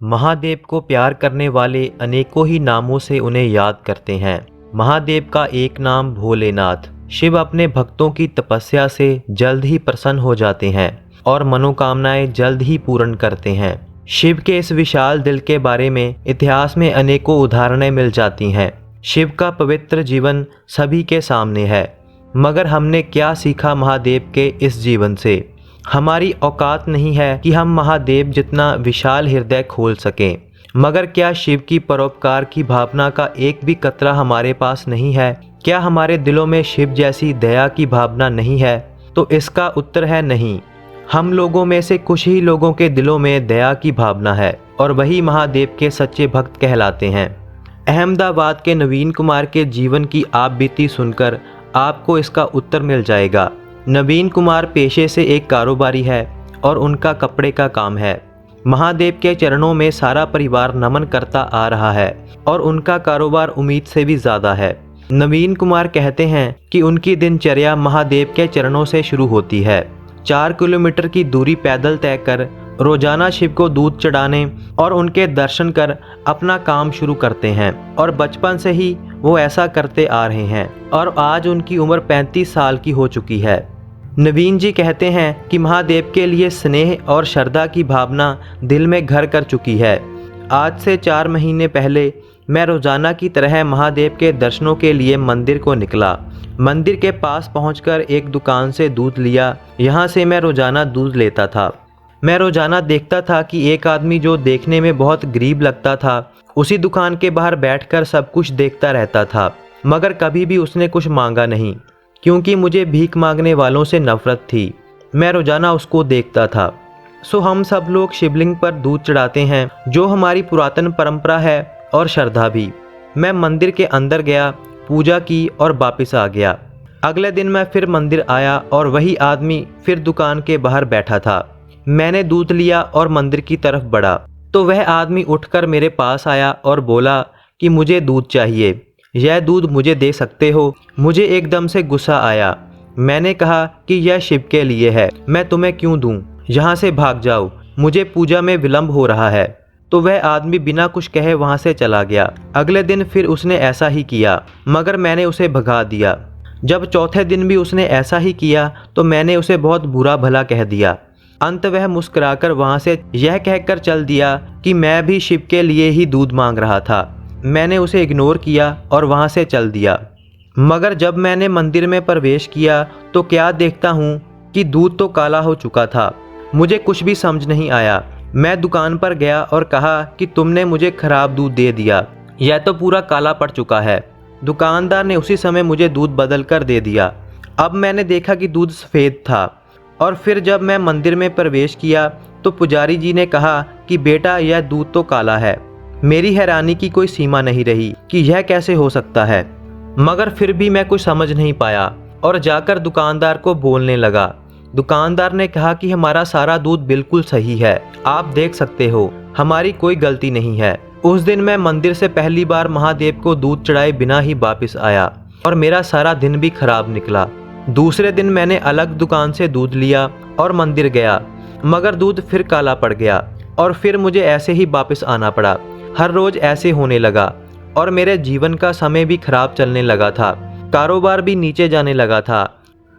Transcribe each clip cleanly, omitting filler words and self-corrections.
महादेव को प्यार करने वाले अनेकों ही नामों से उन्हें याद करते हैं। महादेव का एक नाम भोलेनाथ। शिव अपने भक्तों की तपस्या से जल्द ही प्रसन्न हो जाते हैं और मनोकामनाएं जल्द ही पूर्ण करते हैं। शिव के इस विशाल दिल के बारे में इतिहास में अनेकों उदाहरणें मिल जाती हैं। शिव का पवित्र जीवन सभी के सामने है, मगर हमने क्या सीखा महादेव के इस जीवन से? हमारी औकात नहीं है कि हम महादेव जितना विशाल हृदय खोल सकें, मगर क्या शिव की परोपकार की भावना का एक भी कतरा हमारे पास नहीं है? क्या हमारे दिलों में शिव जैसी दया की भावना नहीं है? तो इसका उत्तर है नहीं। हम लोगों में से कुछ ही लोगों के दिलों में दया की भावना है और वही महादेव के सच्चे भक्त कहलाते हैं। अहमदाबाद के नवीन कुमार के जीवन की आप बीती सुनकर आपको इसका उत्तर मिल जाएगा। नवीन कुमार पेशे से एक कारोबारी है और उनका कपड़े का काम है। महादेव के चरणों में सारा परिवार नमन करता आ रहा है और उनका कारोबार उम्मीद से भी ज़्यादा है। नवीन कुमार कहते हैं कि उनकी दिनचर्या महादेव के चरणों से शुरू होती है। 4 किलोमीटर की दूरी पैदल तय कर रोजाना शिव को दूध चढ़ाने और उनके दर्शन कर अपना काम शुरू करते हैं और बचपन से ही वो ऐसा करते आ रहे हैं और आज उनकी उम्र 35 साल की हो चुकी है। नवीन जी कहते हैं कि महादेव के लिए स्नेह और श्रद्धा की भावना दिल में घर कर चुकी है। आज से 4 महीने पहले मैं रोजाना की तरह महादेव के दर्शनों के लिए मंदिर को निकला। मंदिर के पास पहुंचकर एक दुकान से दूध लिया। यहाँ से मैं रोजाना दूध लेता था। मैं रोजाना देखता था कि एक आदमी जो देखने में बहुत गरीब लगता था, उसी दुकान के बाहर बैठकर सब कुछ देखता रहता था, मगर कभी भी उसने कुछ मांगा नहीं, क्योंकि मुझे भीख मांगने वालों से नफरत थी। मैं रोजाना उसको देखता था। सो हम सब लोग शिवलिंग पर दूध चढ़ाते हैं, जो हमारी पुरातन परंपरा है और श्रद्धा भी। मैं मंदिर के अंदर गया, पूजा की और वापस आ गया। अगले दिन मैं फिर मंदिर आया और वही आदमी फिर दुकान के बाहर बैठा था। मैंने दूध लिया और मंदिर की तरफ बढ़ा तो वह आदमी उठकर मेरे पास आया और बोला कि मुझे दूध चाहिए, यह दूध मुझे दे सकते हो? मुझे एकदम से गुस्सा आया। मैंने कहा कि यह शिव के लिए है, मैं तुम्हें क्यों दूं? यहाँ से भाग जाओ, मुझे पूजा में विलंब हो रहा है। तो वह आदमी बिना कुछ कहे वहाँ से चला गया। अगले दिन फिर उसने ऐसा ही किया, मगर मैंने उसे भगा दिया। जब चौथे दिन भी उसने ऐसा ही किया तो मैंने उसे बहुत बुरा भला कह दिया। अंत वह मुस्कुराकर वहाँ से यह कहकर चल दिया कि मैं भी शिव के लिए ही दूध मांग रहा था। मैंने उसे इग्नोर किया और वहाँ से चल दिया। मगर जब मैंने मंदिर में प्रवेश किया तो क्या देखता हूँ कि दूध तो काला हो चुका था। मुझे कुछ भी समझ नहीं आया। मैं दुकान पर गया और कहा कि तुमने मुझे खराब दूध दे दिया, यह तो पूरा काला पड़ चुका है। दुकानदार ने उसी समय मुझे दूध बदल कर दे दिया। अब मैंने देखा कि दूध सफ़ेद था। और फिर जब मैं मंदिर में प्रवेश किया तो पुजारी जी ने कहा कि बेटा यह दूध तो काला है। मेरी हैरानी की कोई सीमा नहीं रही कि यह कैसे हो सकता है, मगर फिर भी मैं कुछ समझ नहीं पाया और जाकर दुकानदार को बोलने लगा। दुकानदार ने कहा कि हमारा सारा दूध बिल्कुल सही है, आप देख सकते हो, हमारी कोई गलती नहीं है। उस दिन मैं मंदिर से पहली बार महादेव को दूध चढ़ाए बिना ही वापस आया और मेरा सारा दिन भी खराब निकला। दूसरे दिन मैंने अलग दुकान से दूध लिया और मंदिर गया, मगर दूध फिर काला पड़ गया और फिर मुझे ऐसे ही वापस आना पड़ा। हर रोज ऐसे होने लगा और मेरे जीवन का समय भी खराब चलने लगा था, कारोबार भी नीचे जाने लगा था।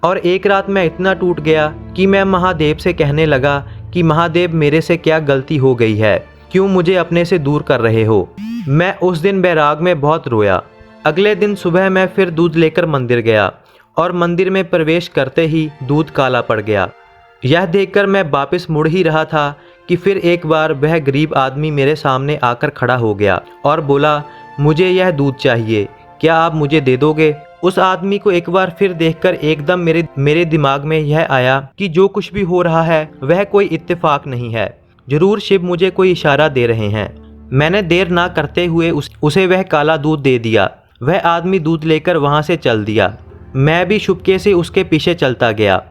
और एक रात मैं इतना टूट गया कि मैं महादेव से कहने लगा कि महादेव मेरे से क्या गलती हो गई है, क्यों मुझे अपने से दूर कर रहे हो? मैं उस दिन बैराग में बहुत रोया। अगले दिन सुबह मैं फिर दूध लेकर मंदिर गया और मंदिर में प्रवेश करते ही दूध काला पड़ गया। यह देखकर मैं वापस मुड़ ही रहा था कि फिर एक बार वह गरीब आदमी मेरे सामने आकर खड़ा हो गया और बोला, मुझे यह दूध चाहिए, क्या आप मुझे दे दोगे? उस आदमी को एक बार फिर देखकर एकदम मेरे दिमाग में यह आया कि जो कुछ भी हो रहा है वह कोई इत्तेफाक नहीं है, जरूर शिव मुझे कोई इशारा दे रहे हैं। मैंने देर ना करते हुए उसे वह काला दूध दे दिया। वह आदमी दूध लेकर वहाँ से चल दिया। मैं भी छुपके से उसके पीछे चलता गया।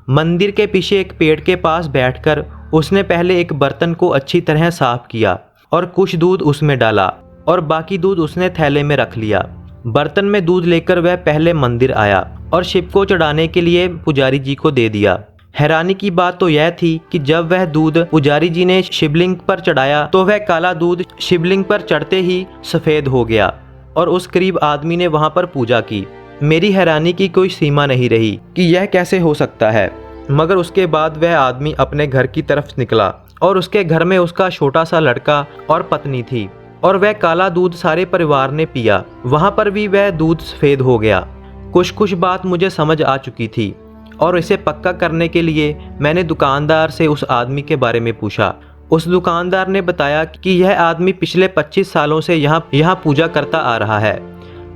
मंदिर के पीछे एक पेड़ के पास बैठकर उसने पहले एक बर्तन को अच्छी तरह साफ किया और कुछ दूध उसमें डाला और बाकी दूध उसने थैले में रख लिया। बर्तन में दूध लेकर वह पहले मंदिर आया और शिव को चढ़ाने के लिए पुजारी जी को दे दिया। हैरानी की बात तो यह थी कि जब वह दूध पुजारी जी ने शिवलिंग पर चढ़ाया तो वह काला दूध शिवलिंग पर चढ़ते ही सफ़ेद हो गया और उस गरीब आदमी ने वहां पर पूजा की। मेरी हैरानी की कोई सीमा नहीं रही कि यह कैसे हो सकता है। मगर उसके बाद वह आदमी अपने घर की तरफ निकला और उसके घर में उसका छोटा सा लड़का और पत्नी थी और वह काला दूध सारे परिवार ने पिया। वहां पर भी वह दूध सफ़ेद हो गया। कुछ बात मुझे समझ आ चुकी थी और इसे पक्का करने के लिए मैंने दुकानदार से उस आदमी के बारे में पूछा। उस दुकानदार ने बताया कि यह आदमी पिछले 25 सालों से यहाँ पूजा करता आ रहा है।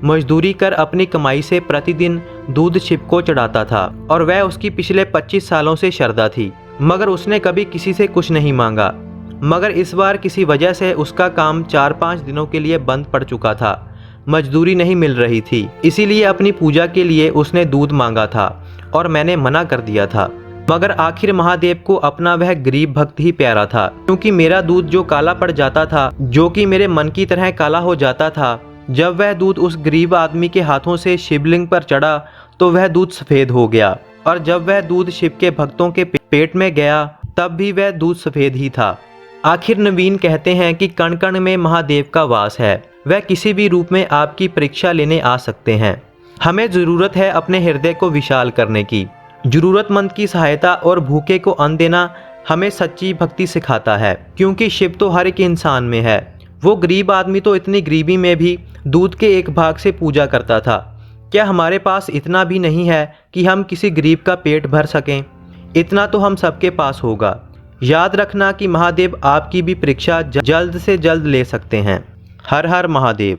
मजदूरी कर अपनी कमाई से प्रतिदिन दूध शिव को चढ़ाता था और वह उसकी पिछले 25 सालों से श्रद्धा थी, मगर उसने कभी किसी से कुछ नहीं मांगा। मगर इस बार किसी वजह से उसका काम 4-5 दिनों के लिए बंद पड़ चुका था। मजदूरी नहीं मिल रही थी, इसीलिए अपनी पूजा के लिए उसने दूध मांगा था और मैंने मना कर दिया था। मगर आखिर महादेव को अपना वह गरीब भक्त ही प्यारा था, क्योंकि मेरा दूध जो काला पड़ जाता था, जो कि मेरे मन की तरह काला हो जाता था, जब वह दूध उस गरीब आदमी के हाथों से शिवलिंग पर चढ़ा तो वह दूध सफ़ेद हो गया और जब वह दूध शिव के भक्तों के पेट में गया तब भी वह दूध सफ़ेद ही था। आखिर नवीन कहते हैं कि कण कण में महादेव का वास है। वह किसी भी रूप में आपकी परीक्षा लेने आ सकते हैं। हमें ज़रूरत है अपने हृदय को विशाल करने की। ज़रूरतमंद की सहायता और भूखे को अन्न देना हमें सच्ची भक्ति सिखाता है, क्योंकि शिव तो हर एक इंसान में है। वो गरीब आदमी तो इतनी गरीबी में भी दूध के एक भाग से पूजा करता था। क्या हमारे पास इतना भी नहीं है कि हम किसी गरीब का पेट भर सकें? इतना तो हम सबके पास होगा। याद रखना कि महादेव आपकी भी परीक्षा जल्द से जल्द ले सकते हैं। हर हर महादेव।